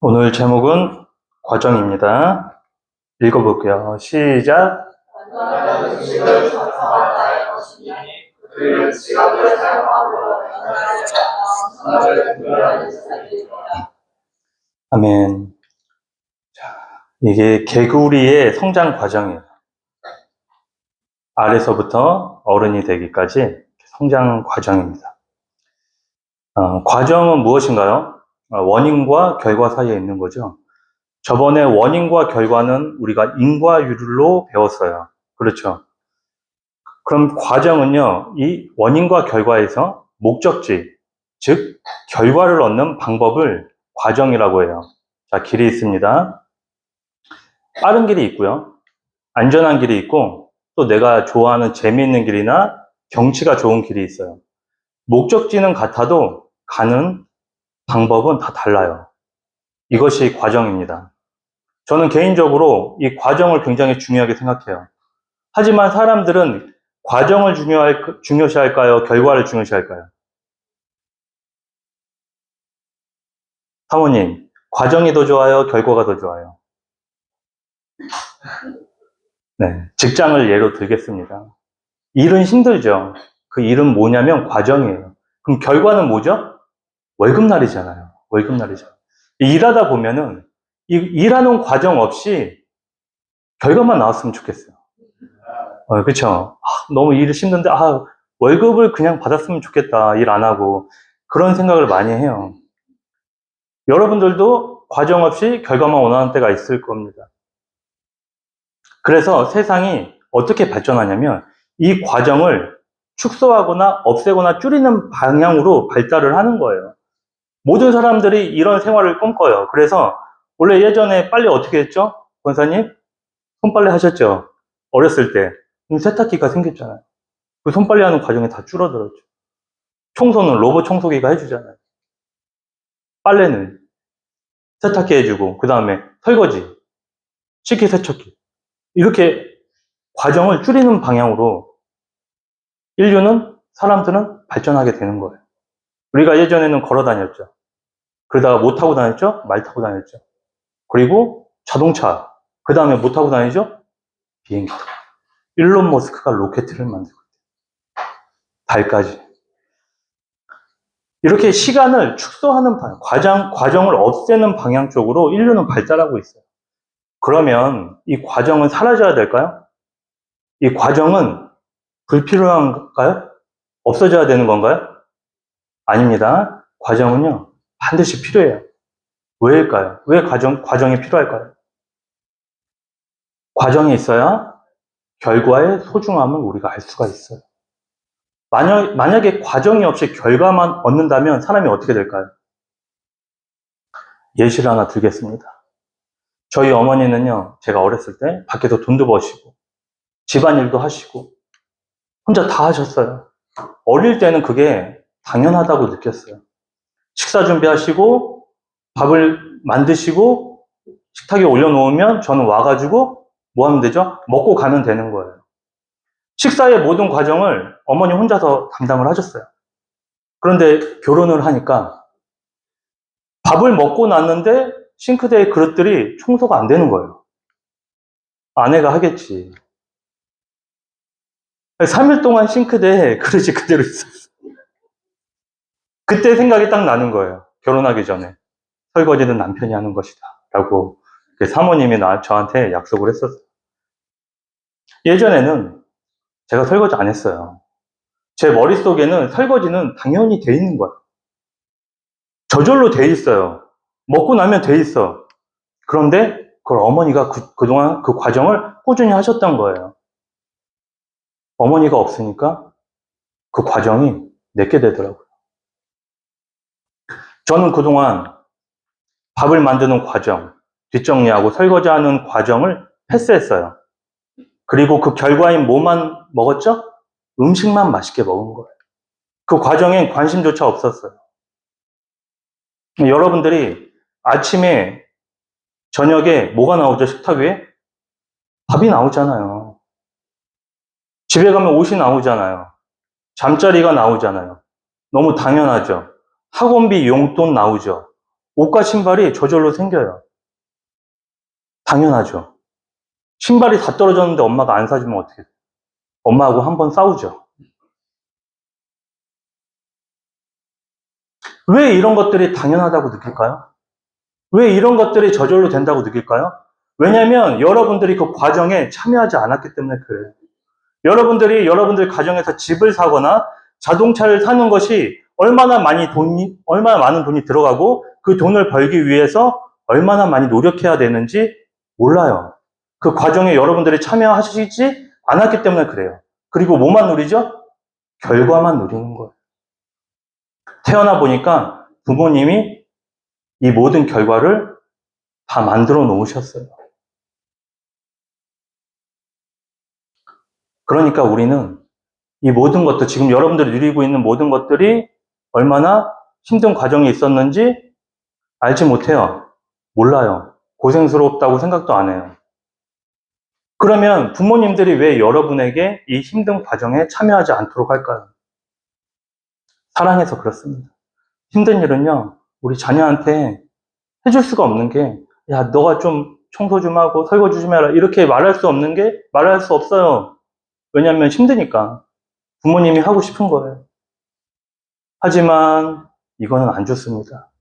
오늘 제목은 과정입니다. 읽어볼게요. 시작. 원하는 지식을 전파할 것이니 그들은 지각을 사용하고 언어를 분별하는 자들이라. 아멘. 자, 이게 개구리의 성장 과정이에요. 알에서부터 어른이 되기까지 성장 과정입니다. 과정은 무엇인가요? 원인과 결과 사이에 있는 거죠. 저번에 원인과 결과는 우리가 인과율로 배웠어요. 그렇죠. 그럼 과정은요, 이 원인과 결과에서 목적지, 즉 결과를 얻는 방법을 과정이라고 해요. 자, 길이 있습니다. 빠른 길이 있고요. 안전한 길이 있고, 또 내가 좋아하는 재미있는 길이나 경치가 좋은 길이 있어요. 목적지는 같아도 가는 방법은 다 달라요. 이것이 과정입니다. 저는 개인적으로 이 과정을 굉장히 중요하게 생각해요. 하지만 사람들은 과정을 중요시할까요? 결과를 중요시할까요? 사모님, 과정이 더 좋아요? 결과가 더 좋아요? 네, 직장을 예로 들겠습니다. 일은 힘들죠. 그 일은 뭐냐면 과정이에요. 그럼 결과는 뭐죠? 월급날이잖아요. 월급날이죠. 일하다 보면은 일하는 과정 없이 결과만 나왔으면 좋겠어요. 그렇죠. 너무 일이 힘든데 월급을 그냥 받았으면 좋겠다. 일 안 하고 그런 생각을 많이 해요. 여러분들도 과정 없이 결과만 원하는 때가 있을 겁니다. 그래서 세상이 어떻게 발전하냐면 이 과정을 축소하거나 없애거나 줄이는 방향으로 발달을 하는 거예요. 모든 사람들이 이런 생활을 꿈꿔요. 그래서 원래 예전에 빨래 어떻게 했죠? 권사님? 손빨래 하셨죠? 어렸을 때. 세탁기가 생겼잖아요. 그 손빨래 하는 과정이 다 줄어들었죠. 청소는 로봇 청소기가 해주잖아요. 빨래는 세탁기 해주고, 그 다음에 설거지, 식기세척기. 이렇게 과정을 줄이는 방향으로 사람들은 발전하게 되는 거예요. 우리가 예전에는 걸어 다녔죠. 그러다가 못 타고 다녔죠? 말 타고 다녔죠. 그리고 자동차. 그 다음에 뭐 타고 다니죠? 비행기 타고. 일론 머스크가 로켓을 만들고 있대요. 달까지. 이렇게 시간을 축소하는 방향, 과정을 없애는 방향 쪽으로 인류는 발달하고 있어요. 그러면 이 과정은 사라져야 될까요? 이 과정은 불필요한가요? 없어져야 되는 건가요? 아닙니다. 과정은요, 반드시 필요해요. 왜일까요? 왜 과정이 필요할까요? 과정이 있어야 결과의 소중함을 우리가 알 수가 있어요. 만약에 과정이 없이 결과만 얻는다면 사람이 어떻게 될까요? 예시를 하나 들겠습니다. 저희 어머니는요, 제가 어렸을 때 밖에서 돈도 버시고, 집안일도 하시고, 혼자 다 하셨어요. 어릴 때는 그게 당연하다고 느꼈어요. 식사 준비하시고, 밥을 만드시고, 식탁에 올려놓으면 저는 와가지고, 뭐 하면 되죠? 먹고 가면 되는 거예요. 식사의 모든 과정을 어머니 혼자서 담당을 하셨어요. 그런데 결혼을 하니까 밥을 먹고 났는데 싱크대의 그릇들이 청소가 안 되는 거예요. 아내가 하겠지. 3일 동안 싱크대에 그릇이 그대로 있었어. 그때 생각이 딱 나는 거예요. 결혼하기 전에. 설거지는 남편이 하는 것이다. 라고 사모님이 저한테 약속을 했었어요. 예전에는 제가 설거지 안 했어요. 제 머릿속에는 설거지는 당연히 돼 있는 거예요. 저절로 돼 있어요. 먹고 나면 돼 있어. 그런데 그걸 어머니가 그동안 그 과정을 꾸준히 하셨던 거예요. 어머니가 없으니까 그 과정이 내게 되더라고요. 저는 그동안 밥을 만드는 과정, 뒷정리하고 설거지하는 과정을 패스했어요. 그리고 그 결과인 뭐만 먹었죠? 음식만 맛있게 먹은 거예요. 그 과정엔 관심조차 없었어요. 여러분들이 아침에, 저녁에 뭐가 나오죠? 식탁 위에? 밥이 나오잖아요. 집에 가면 옷이 나오잖아요. 잠자리가 나오잖아요. 너무 당연하죠. 학원비 용돈 나오죠. 옷과 신발이 저절로 생겨요. 당연하죠. 신발이 다 떨어졌는데 엄마가 안 사주면 어떻게 돼요? 엄마하고 한번 싸우죠. 왜 이런 것들이 당연하다고 느낄까요? 왜 이런 것들이 저절로 된다고 느낄까요? 왜냐하면 여러분들이 그 과정에 참여하지 않았기 때문에 그래요. 여러분들이 여러분들 가정에서 집을 사거나 자동차를 사는 것이 얼마나 많은 돈이 들어가고 그 돈을 벌기 위해서 얼마나 많이 노력해야 되는지 몰라요. 그 과정에 여러분들이 참여하시지 않았기 때문에 그래요. 그리고 뭐만 누리죠? 결과만 누리는 거예요. 태어나 보니까 부모님이 이 모든 결과를 다 만들어 놓으셨어요. 그러니까 우리는 이 모든 것들, 지금 여러분들이 누리고 있는 모든 것들이 얼마나 힘든 과정이 있었는지 알지 못해요. 몰라요. 고생스럽다고 생각도 안 해요. 그러면 부모님들이 왜 여러분에게 이 힘든 과정에 참여하지 않도록 할까요? 사랑해서 그렇습니다. 힘든 일은요, 우리 자녀한테 해줄 수가 없는 게, 야, 너가 좀 청소 좀 하고 설거지 좀 해라. 이렇게 말할 수 없어요. 왜냐하면 힘드니까. 부모님이 하고 싶은 거예요. 하지만 이거는 안 좋습니다.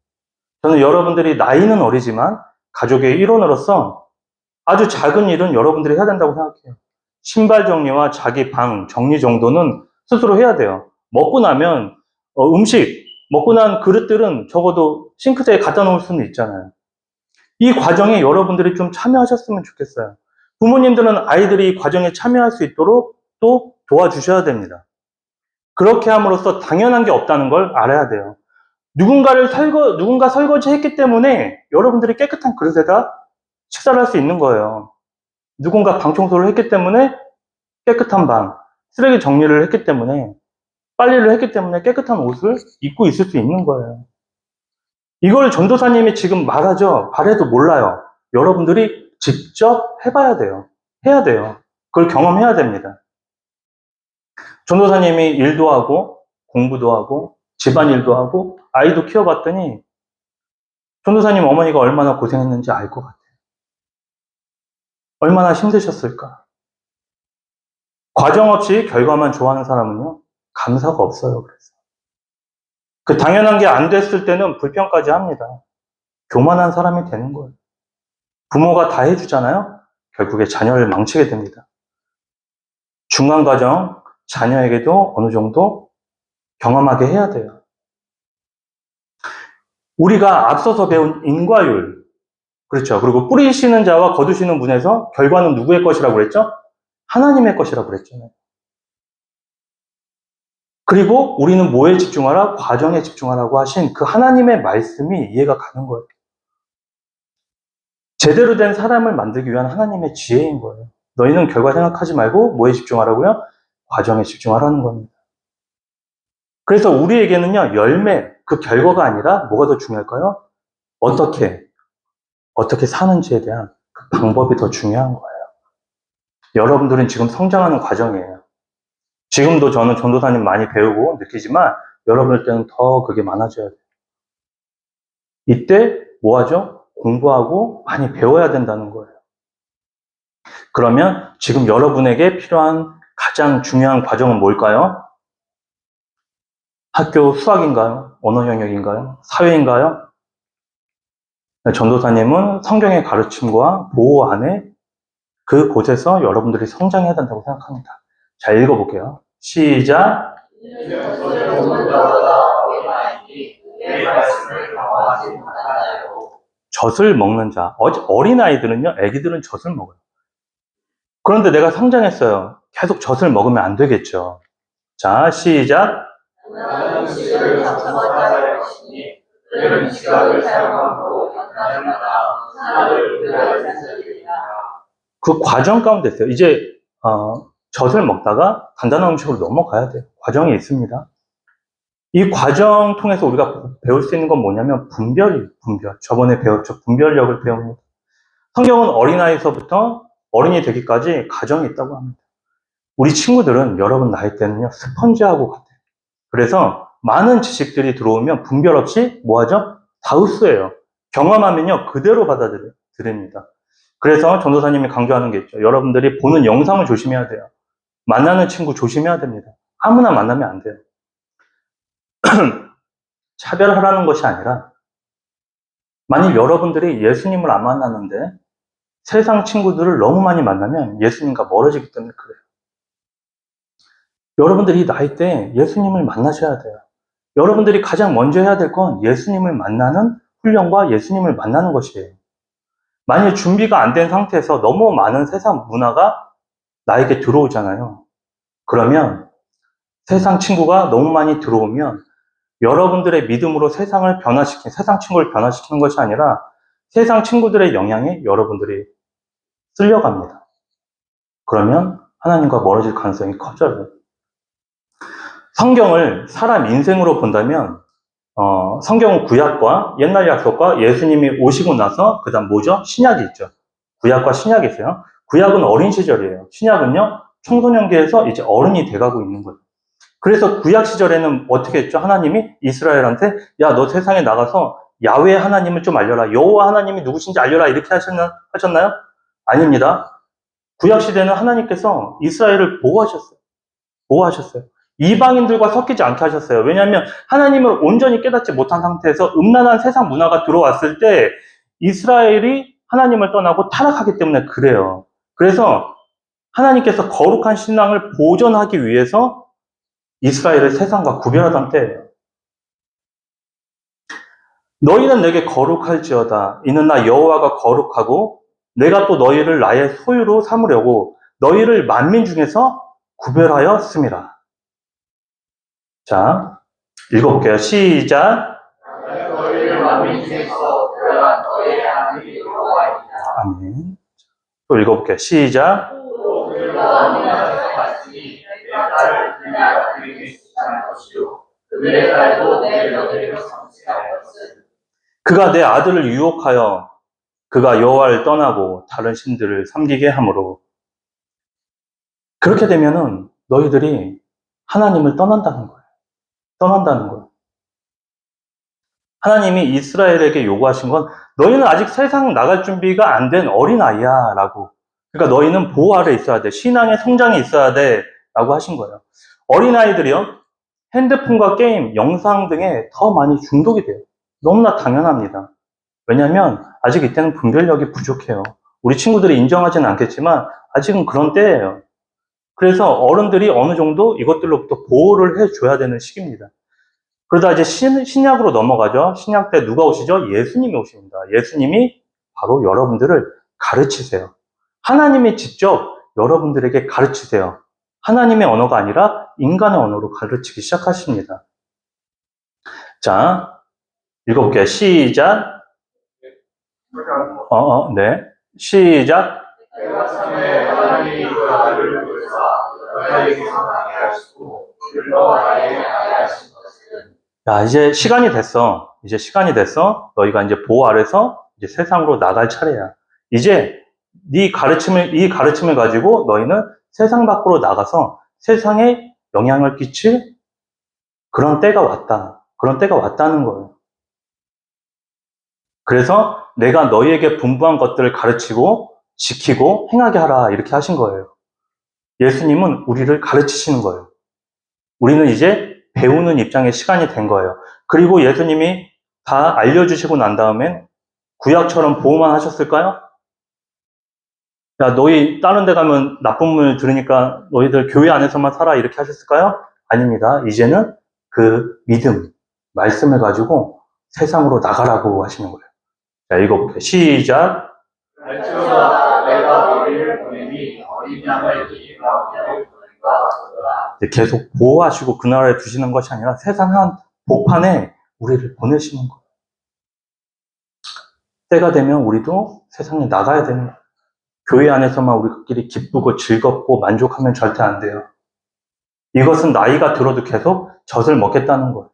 저는 여러분들이 나이는 어리지만 가족의 일원으로서 아주 작은 일은 여러분들이 해야 된다고 생각해요. 신발 정리와 자기 방 정리 정도는 스스로 해야 돼요. 먹고 나면 음식 먹고 난 그릇들은 적어도 싱크대에 갖다 놓을 수는 있잖아요. 이 과정에 여러분들이 좀 참여하셨으면 좋겠어요. 부모님들은 아이들이 이 과정에 참여할 수 있도록 또 도와주셔야 됩니다. 그렇게 함으로써 당연한 게 없다는 걸 알아야 돼요. 누군가 설거지 했기 때문에 여러분들이 깨끗한 그릇에다 식사를 할 수 있는 거예요. 누군가 방 청소를 했기 때문에 깨끗한 방, 쓰레기 정리를 했기 때문에, 빨래를 했기 때문에 깨끗한 옷을 입고 있을 수 있는 거예요. 이걸 전도사님이 지금 말해도 몰라요. 여러분들이 직접 해봐야 돼요. 해야 돼요. 그걸 경험해야 됩니다. 전도사님이 일도 하고, 공부도 하고, 집안일도 하고, 아이도 키워봤더니, 전도사님 어머니가 얼마나 고생했는지 알 것 같아요. 얼마나 힘드셨을까. 과정 없이 결과만 좋아하는 사람은요, 감사가 없어요. 그래서. 그 당연한 게 안 됐을 때는 불평까지 합니다. 교만한 사람이 되는 거예요. 부모가 다 해주잖아요? 결국에 자녀를 망치게 됩니다. 중간 과정, 자녀에게도 어느 정도 경험하게 해야 돼요. 우리가 앞서서 배운 인과율, 그렇죠. 그리고 뿌리시는 자와 거두시는 분에서 결과는 누구의 것이라고 그랬죠? 하나님의 것이라고 그랬잖아요. 그리고 우리는 뭐에 집중하라? 과정에 집중하라고 하신 그 하나님의 말씀이 이해가 가는 거예요. 제대로 된 사람을 만들기 위한 하나님의 지혜인 거예요. 너희는 결과 생각하지 말고 뭐에 집중하라고요? 과정에 집중하라는 겁니다. 그래서 우리에게는요, 열매, 그 결과가 아니라 뭐가 더 중요할까요? 어떻게 사는지에 대한 그 방법이 더 중요한 거예요. 여러분들은 지금 성장하는 과정이에요. 지금도 저는 전도사님 많이 배우고 느끼지만 여러분들 때는 더 그게 많아져야 돼요. 이때 뭐 하죠? 공부하고 많이 배워야 된다는 거예요. 그러면 지금 여러분에게 필요한 가장 중요한 과정은 뭘까요? 학교 수학인가요? 언어 영역인가요? 사회인가요? 전도사님은 성경의 가르침과 보호 안에 그곳에서 여러분들이 성장해야 된다고 생각합니다. 자, 읽어볼게요. 시작. 젖을 먹는 자. 어린아이들은요, 애기들은 젖을 먹어요. 그런데 내가 성장했어요. 계속 젖을 먹으면 안 되겠죠. 자, 시작. 그 과정 가운데 있어요. 이제 젖을 먹다가 단단한 음식으로 넘어가야 돼요. 과정이 있습니다. 이 과정 통해서 우리가 배울 수 있는 건 뭐냐면 분별. 저번에 배웠죠. 분별력을 배웁니다. 성경은 어린아이서부터 어른이 되기까지 과정이 있다고 합니다. 우리 친구들은 여러분 나이 때는요, 스펀지하고 같아요. 그래서 많은 지식들이 들어오면 분별 없이 뭐 하죠? 다 흡수해요. 경험하면요, 그대로 받아들입니다. 그래서 전도사님이 강조하는 게 있죠. 여러분들이 보는 영상을 조심해야 돼요. 만나는 친구 조심해야 됩니다. 아무나 만나면 안 돼요. 차별하라는 것이 아니라, 만일 여러분들이 예수님을 안 만나는데 세상 친구들을 너무 많이 만나면 예수님과 멀어지기 때문에 그래요. 여러분들이 이 나이 때 예수님을 만나셔야 돼요. 여러분들이 가장 먼저 해야 될 건 예수님을 만나는 훈련과 예수님을 만나는 것이에요. 만일 준비가 안 된 상태에서 너무 많은 세상 문화가 나에게 들어오잖아요. 그러면 세상 친구가 너무 많이 들어오면 여러분들의 믿음으로 세상 친구를 변화시키는 것이 아니라 세상 친구들의 영향에 여러분들이 쓸려갑니다. 그러면 하나님과 멀어질 가능성이 커져요. 성경을 사람 인생으로 본다면 성경은 구약과 옛날 약속과 예수님이 오시고 나서 그 다음 뭐죠? 신약이 있죠. 구약과 신약이 있어요. 구약은 어린 시절이에요. 신약은요, 청소년기에서 이제 어른이 돼가고 있는 거예요. 그래서 구약 시절에는 어떻게 했죠? 하나님이 이스라엘한테 야, 너 세상에 나가서 야훼 하나님을 좀 알려라. 여호와 하나님이 누구신지 알려라. 이렇게 하셨나요? 아닙니다. 구약 시대는 하나님께서 이스라엘을 보호하셨어요. 이방인들과 섞이지 않게 하셨어요. 왜냐하면 하나님을 온전히 깨닫지 못한 상태에서 음란한 세상 문화가 들어왔을 때 이스라엘이 하나님을 떠나고 타락하기 때문에 그래요. 그래서 하나님께서 거룩한 신앙을 보존하기 위해서 이스라엘을 세상과 구별하던 때예요. 너희는 내게 거룩할지어다. 이는 나 여호와가 거룩하고 내가 또 너희를 나의 소유로 삼으려고 너희를 만민 중에서 구별하였습니다. 자, 읽어볼게요. 시작. 너희를 만민 중에서 구별한 너희의 하나님이 여호와이니라. 아멘. 또 읽어볼게요. 시작. 또 그들과 언약에서 말씀이 내 딸을 그네가 그에게 주장할 것이요 그의 딸도 내 며느리로 삼으시할 것은 그가 내 아들을 유혹하여 그가 여호와를 떠나고 다른 신들을 섬기게 하므로 그렇게 되면은 너희들이 하나님을 떠난다는 거예요. 하나님이 이스라엘에게 요구하신 건 너희는 아직 세상 나갈 준비가 안 된 어린아이야 라고. 그러니까 너희는 보호 아래 있어야 돼. 신앙의 성장이 있어야 돼 라고 하신 거예요. 어린아이들이요, 핸드폰과 게임, 영상 등에 더 많이 중독이 돼요. 너무나 당연합니다. 왜냐하면 아직 이때는 분별력이 부족해요. 우리 친구들이 인정하지는 않겠지만 아직은 그런 때예요. 그래서 어른들이 어느 정도 이것들로부터 보호를 해줘야 되는 시기입니다. 그러다 이제 신약으로 넘어가죠. 신약 때 누가 오시죠? 예수님이 오십니다. 예수님이 바로 여러분들을 가르치세요. 하나님이 직접 여러분들에게 가르치세요. 하나님의 언어가 아니라 인간의 언어로 가르치기 시작하십니다. 자, 읽어볼게요. 시작. 네. 시작. 내가 참에 하나님이 그 아들을 보내사 너희에게 선하게 하시고 너와 나에게 하게 하신 것은 야, 이제 시간이 됐어. 너희가 이제 보호 아래서 이제 세상으로 나갈 차례야. 이제 이 가르침을 가지고 너희는 세상 밖으로 나가서 세상에 영향을 끼칠 그런 때가 왔다는 거예요. 그래서 내가 너희에게 분부한 것들을 가르치고 지키고 행하게 하라 이렇게 하신 거예요. 예수님은 우리를 가르치시는 거예요. 우리는 이제 배우는 입장의 시간이 된 거예요. 그리고 예수님이 다 알려주시고 난 다음엔 구약처럼 보호만 하셨을까요? 야, 너희 다른 데 가면 나쁜 말 들으니까 너희들 교회 안에서만 살아 이렇게 하셨을까요? 아닙니다. 이제는 그 믿음, 말씀을 가지고 세상으로 나가라고 하시는 거예요. 자, 읽어볼게요. 시작. 알지어다 내가 너희를 보내니 어린 양을 이 가운데로 보낸가 하더라. 계속 보호하시고 그 나라에 두시는 것이 아니라 세상 한 복판에 우리를 보내시는 거예요. 때가 되면 우리도 세상에 나가야 되는 거예요. 교회 안에서만 우리끼리 기쁘고 즐겁고 만족하면 절대 안 돼요. 이것은 나이가 들어도 계속 젖을 먹겠다는 거예요.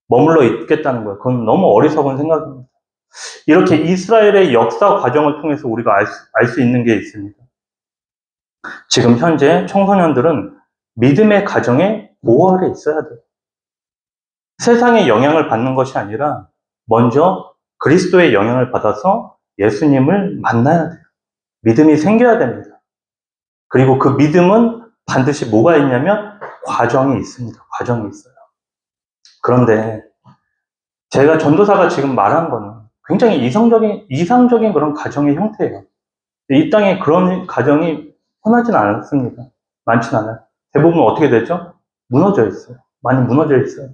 머물러 있겠다는 거예요. 그건 너무 어리석은 생각입니다. 이렇게 이스라엘의 역사 과정을 통해서 우리가 알 수 있는 게 있습니다. 지금 현재 청소년들은 믿음의 가정에 보호 아래 있어야 돼요. 세상의 영향을 받는 것이 아니라 먼저 그리스도의 영향을 받아서 예수님을 만나야 돼요. 믿음이 생겨야 됩니다. 그리고 그 믿음은 반드시 뭐가 있냐면 과정이 있습니다. 과정이 있어요. 그런데 제가 전도사가 지금 말한 거는 굉장히 이상적인 그런 가정의 형태예요. 이 땅에 그런 가정이 흔하진 않습니다. 많진 않아요. 대부분 어떻게 되죠? 무너져 있어요. 많이 무너져 있어요.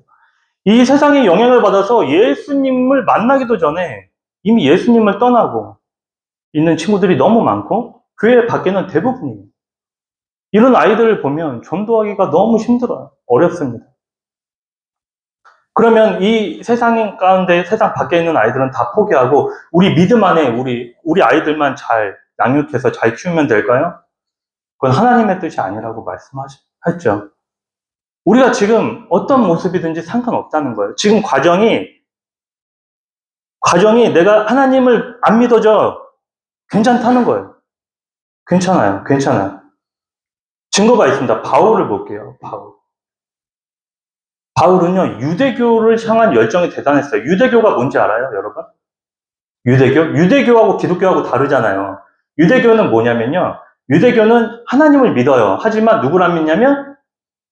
이 세상의 영향을 받아서 예수님을 만나기도 전에 이미 예수님을 떠나고 있는 친구들이 너무 많고 교회 밖에는 대부분이에요. 이런 아이들을 보면 전도하기가 너무 힘들어요. 어렵습니다. 그러면 이 세상 가운데, 세상 밖에 있는 아이들은 다 포기하고 우리 믿음 안에 우리 아이들만 잘 양육해서 잘 키우면 될까요? 그건 하나님의 뜻이 아니라고 말씀하셨죠. 우리가 지금 어떤 모습이든지 상관없다는 거예요. 지금 과정이 내가 하나님을 안 믿어져. 괜찮다는 거예요. 괜찮아요. 괜찮아요. 증거가 있습니다. 바울을 볼게요. 바울은요, 유대교를 향한 열정이 대단했어요. 유대교가 뭔지 알아요, 여러분? 유대교하고 기독교하고 다르잖아요. 유대교는 뭐냐면요. 유대교는 하나님을 믿어요. 하지만 누구를 안 믿냐면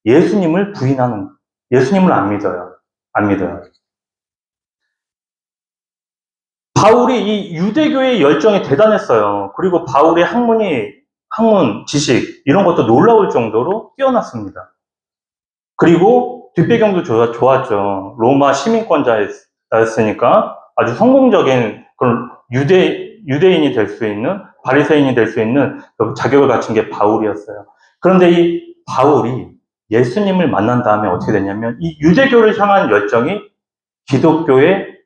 예수님을 부인하는, 예수님을 안 믿어요. 안 믿어요. 바울이 이 유대교의 열정이 대단했어요. 그리고 바울의 학문, 지식, 이런 것도 놀라울 정도로 뛰어났습니다. 그리고 뒷배경도 좋았죠. 로마 시민권자였으니까 아주 성공적인 그런 유대인이 될 수 있는, 바리새인이 될 수 있는 자격을 갖춘 게 바울이었어요. 그런데 이 바울이 예수님을 만난 다음에 어떻게 됐냐면 이 유대교를 향한 열정이 기독교의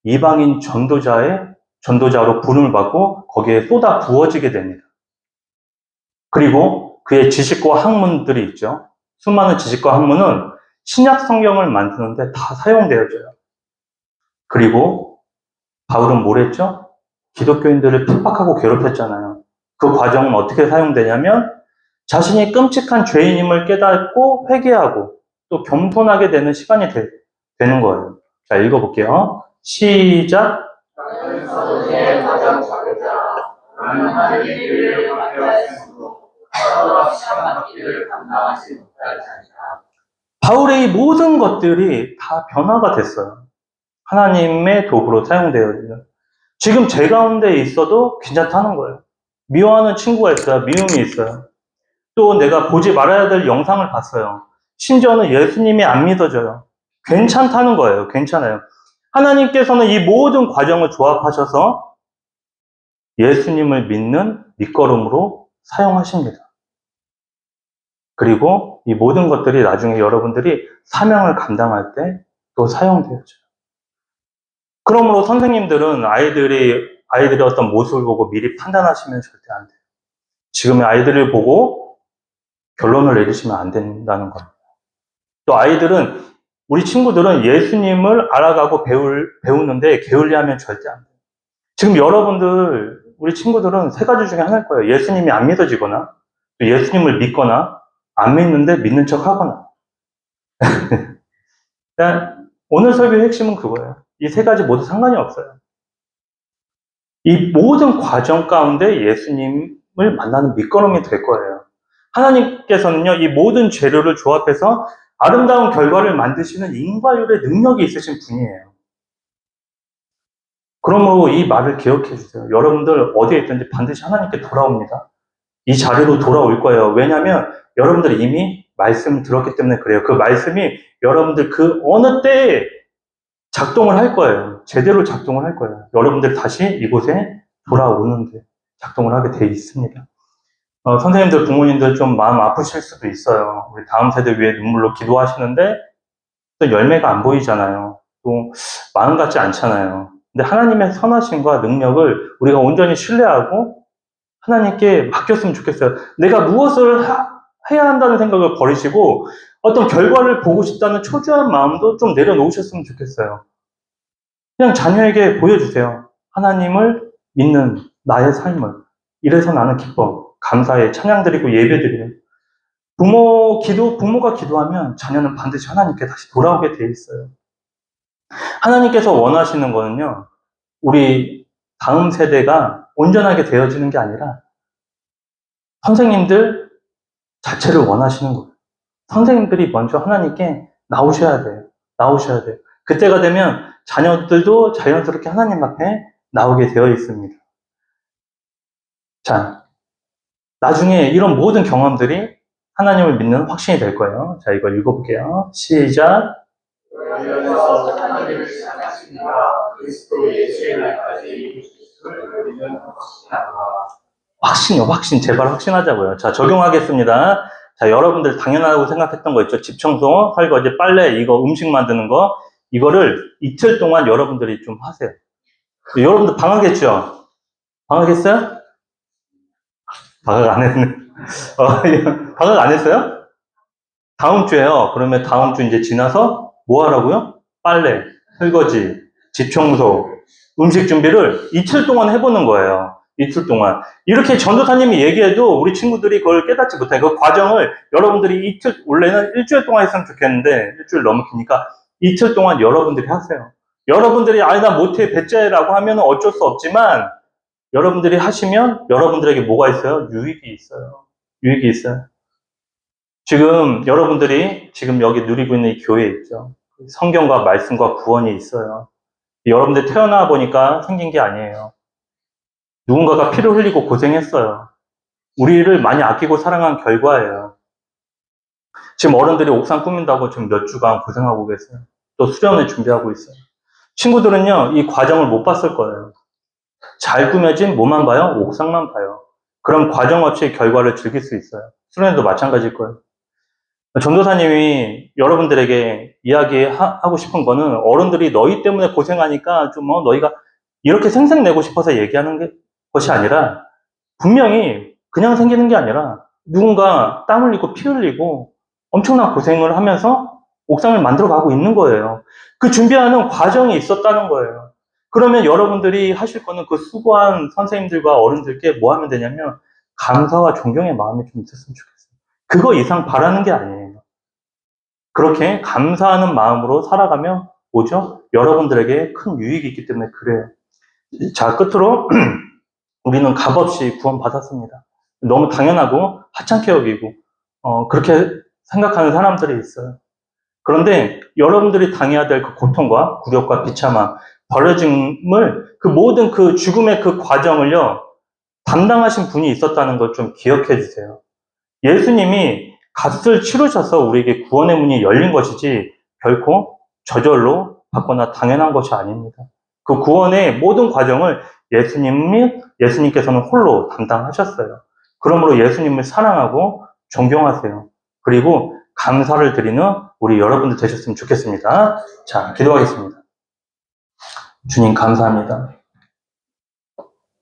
이방인 전도자로 부름을 받고 거기에 쏟아 부어지게 됩니다. 그리고 그의 지식과 학문들이 있죠. 수많은 지식과 학문은 신약 성경을 만드는데 다 사용되어져요. 그리고 바울은 뭘 했죠? 기독교인들을 핍박하고 괴롭혔잖아요. 그 과정은 어떻게 사용되냐면 자신이 끔찍한 죄인임을 깨닫고 회개하고 또 겸손하게 되는 시간이 되는 거예요. 자, 읽어볼게요. 시작. 나는 사도의 가장 작은 자라. 나는 하늘의 길을 막혀왔으므로 사도와 시험한 길을 감당하지 못할 자니라. 바울의 이 모든 것들이 다 변화가 됐어요. 하나님의 도구로 사용되어지는. 지금 제 가운데 있어도 괜찮다는 거예요. 미워하는 친구가 있어요. 미움이 있어요. 또 내가 보지 말아야 될 영상을 봤어요. 심지어는 예수님이 안 믿어져요. 괜찮다는 거예요. 괜찮아요. 하나님께서는 이 모든 과정을 조합하셔서 예수님을 믿는 밑거름으로 사용하십니다. 그리고 이 모든 것들이 나중에 여러분들이 사명을 감당할 때 또 사용되어져요. 그러므로 선생님들은 아이들의 어떤 모습을 보고 미리 판단하시면 절대 안 돼요. 지금의 아이들을 보고 결론을 내리시면 안 된다는 겁니다. 또 우리 친구들은 예수님을 알아가고 배우는데 게을리하면 절대 안 돼요. 지금 우리 친구들은 세 가지 중에 하나일 거예요. 예수님이 안 믿어지거나, 예수님을 믿거나, 안 믿는데 믿는 척 하거나. 오늘 설교의 핵심은 그거예요. 이 세 가지 모두 상관이 없어요. 이 모든 과정 가운데 예수님을 만나는 밑거름이 될 거예요. 하나님께서는요, 이 모든 재료를 조합해서 아름다운 결과를 만드시는 인과율의 능력이 있으신 분이에요. 그러므로 이 말을 기억해 주세요. 여러분들 어디에 있든지 반드시 하나님께 돌아옵니다. 이 자리로 돌아올 거예요. 왜냐하면 여러분들이 이미 말씀을 들었기 때문에 그래요. 그 말씀이 여러분들 그 어느 때에 작동을 할 거예요. 제대로 작동을 할 거예요. 여러분들 다시 이곳에 돌아오는데 작동을 하게 돼 있습니다. 선생님들, 부모님들 좀 마음 아프실 수도 있어요. 우리 다음 세대 위해 눈물로 기도하시는데 또 열매가 안 보이잖아요. 또 마음 같지 않잖아요. 근데 하나님의 선하심과 능력을 우리가 온전히 신뢰하고 하나님께 맡겼으면 좋겠어요. 내가 무엇을 해야 한다는 생각을 버리시고 어떤 결과를 보고 싶다는 초조한 마음도 좀 내려놓으셨으면 좋겠어요. 그냥 자녀에게 보여주세요. 하나님을 믿는 나의 삶을. 이래서 나는 기뻐. 감사해. 찬양드리고 예배드려요. 부모가 기도하면 자녀는 반드시 하나님께 다시 돌아오게 돼 있어요. 하나님께서 원하시는 거는요, 우리 다음 세대가 온전하게 되어지는 게 아니라 선생님들 자체를 원하시는 거예요. 선생님들이 먼저 하나님께 나오셔야 돼요. 나오셔야 돼요. 그때가 되면 자녀들도 자연스럽게 하나님 앞에 나오게 되어 있습니다. 자, 나중에 이런 모든 경험들이 하나님을 믿는 확신이 될 거예요. 자, 이걸 읽어볼게요. 시작. 그러면서 하나님을 사랑하십니다. 그리스도 예수의 날까지 예수를 믿는 확신하노라. 확신이요, 확신. 제발 확신하자고요. 자, 적용하겠습니다. 자, 여러분들 당연하다고 생각했던 거 있죠? 집 청소, 설거지, 빨래, 이거 음식 만드는 거. 이거를 이틀 동안 여러분들이 좀 하세요. 여러분들 방학했죠? 방학했어요? 방학 안 했네. 방학 안 했어요? 다음 주에요. 그러면 다음 주 이제 지나서 뭐 하라고요? 빨래, 설거지, 집 청소, 음식 준비를 이틀 동안 해보는 거예요. 이틀 동안. 이렇게 전도사님이 얘기해도 우리 친구들이 그걸 깨닫지 못해. 그 과정을 여러분들이 이틀, 원래는 일주일 동안 했으면 좋겠는데, 일주일 너무 기니까 이틀 동안 여러분들이 하세요. 여러분들이, 아니, 나 못해, 배째라고 하면 어쩔 수 없지만, 여러분들이 하시면 여러분들에게 뭐가 있어요? 유익이 있어요. 유익이 있어요. 지금 여러분들이 지금 여기 누리고 있는 이 교회에 있죠. 성경과 말씀과 구원이 있어요. 여러분들 태어나 보니까 생긴 게 아니에요. 누군가가 피를 흘리고 고생했어요. 우리를 많이 아끼고 사랑한 결과예요. 지금 어른들이 옥상 꾸민다고 지금 몇 주간 고생하고 계세요. 또 수련을 준비하고 있어요. 친구들은요, 이 과정을 못 봤을 거예요. 잘 꾸며진 뭐만 봐요? 옥상만 봐요. 그럼 과정 없이 결과를 즐길 수 있어요. 수련회도 마찬가지일 거예요. 전도사님이 여러분들에게 이야기하고 싶은 거는 어른들이 너희 때문에 고생하니까 좀 너희가 이렇게 생색내고 싶어서 얘기하는 것이 아니라 분명히 그냥 생기는 게 아니라 누군가 땀 흘리고 피 흘리고 엄청난 고생을 하면서 옥상을 만들어 가고 있는 거예요. 그 준비하는 과정이 있었다는 거예요. 그러면 여러분들이 하실 거는 그 수고한 선생님들과 어른들께 뭐 하면 되냐면 감사와 존경의 마음이 좀 있었으면 좋겠어요. 그거 이상 바라는 게 아니에요. 그렇게 감사하는 마음으로 살아가면 뭐죠? 여러분들에게 큰 유익이 있기 때문에 그래요. 자, 끝으로 우리는 값없이 구원받았습니다. 너무 당연하고 하찮게 여기고 그렇게 생각하는 사람들이 있어요. 그런데 여러분들이 당해야 될 그 고통과 굴욕과 비참함, 벌어짐을 그 모든 그 죽음의 그 과정을요 담당하신 분이 있었다는 걸 좀 기억해 주세요. 예수님이 값을 치르셔서 우리에게 구원의 문이 열린 것이지 결코 저절로 받거나 당연한 것이 아닙니다. 그 구원의 모든 과정을 예수님께서는 홀로 담당하셨어요. 그러므로 예수님을 사랑하고 존경하세요. 그리고 감사를 드리는 우리 여러분들 되셨으면 좋겠습니다. 자, 기도하겠습니다. 주님 감사합니다.